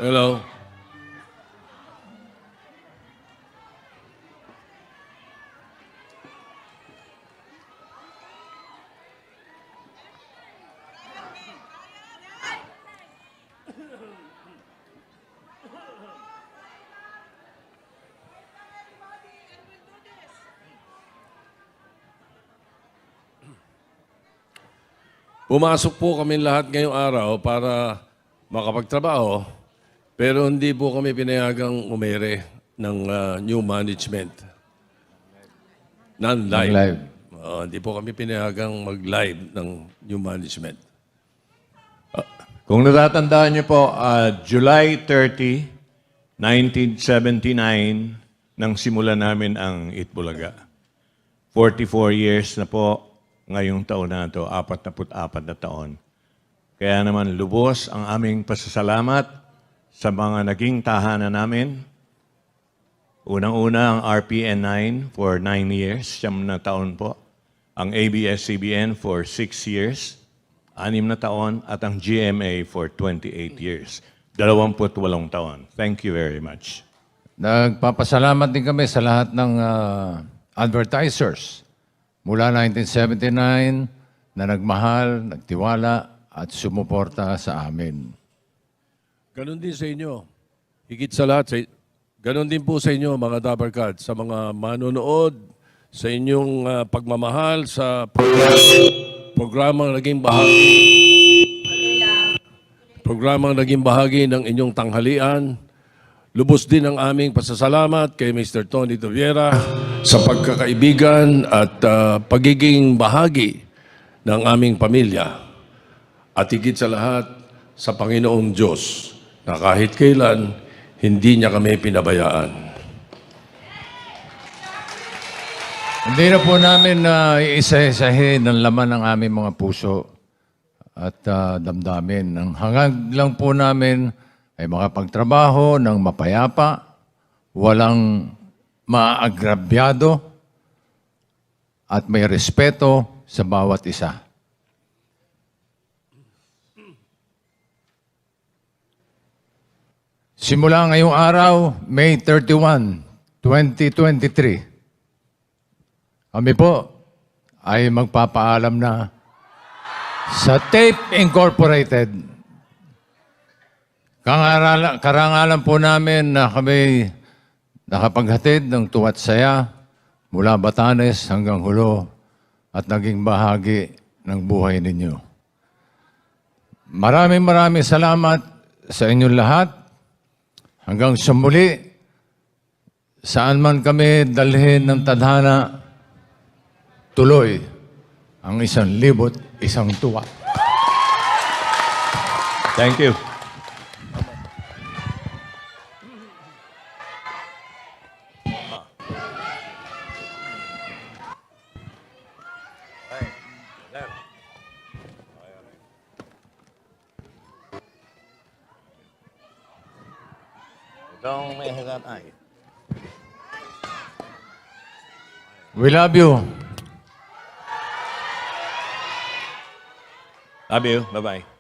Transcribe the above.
Hello. Pumasok po kami lahat ngayong araw para makapagtrabaho, pero hindi po kami pinayagang umere ng new management. Non-live. Non-live. Hindi po kami pinayagang mag-live ng new management. Kung natatandaan niyo po, July 30, 1979, nang simulan namin ang Itbulaga. 44 years na po ngayong taon na ito, 44 na taon. Kaya naman lubos ang aming pasasalamat sa mga naging tahanan namin. Unang-una ang RPN 9 for 9 years, 9 na taon po. Ang ABS-CBN for 6 years, 6 na taon. At ang GMA for 28 years, 28 taon. Thank you very much. Nagpapasalamat din kami sa lahat ng advertisers mula 1979 na nagmahal, nagtiwala at sumuporta sa amin. Ganon din sa inyo. Higit sa lahat, ganon din po sa inyo mga Dabarkad, sa mga manonood, sa inyong pagmamahal sa programang naging bahagi ng inyong tanghalian. Lubos din ang aming pasasalamat kay Mr. Tony Toviera sa pagkakaibigan at pagiging bahagi ng aming pamilya. At higit sa lahat, sa Panginoong Diyos na kahit kailan, hindi niya kami pinabayaan. Hindi na po namin iisa-isahin ang laman ng aming mga puso at damdamin. Ang hangad lang po namin ay makapagtrabaho ng mapayapa, walang maagrabyado at may respeto sa bawat isa. Simula ngayong araw, May 31, 2023, kami po ay magpapaalam na sa Tape Incorporated. Karangalan po namin na kami nakapaghatid ng tuwa't saya mula Batanes hanggang Hulo at naging bahagi ng buhay ninyo. Maraming salamat sa inyong lahat. Hanggang sa muli, saan man kami dalhin ng tadhana, tuloy ang 1,001 tuwa. Thank you. We love you. Love you. Bye-bye.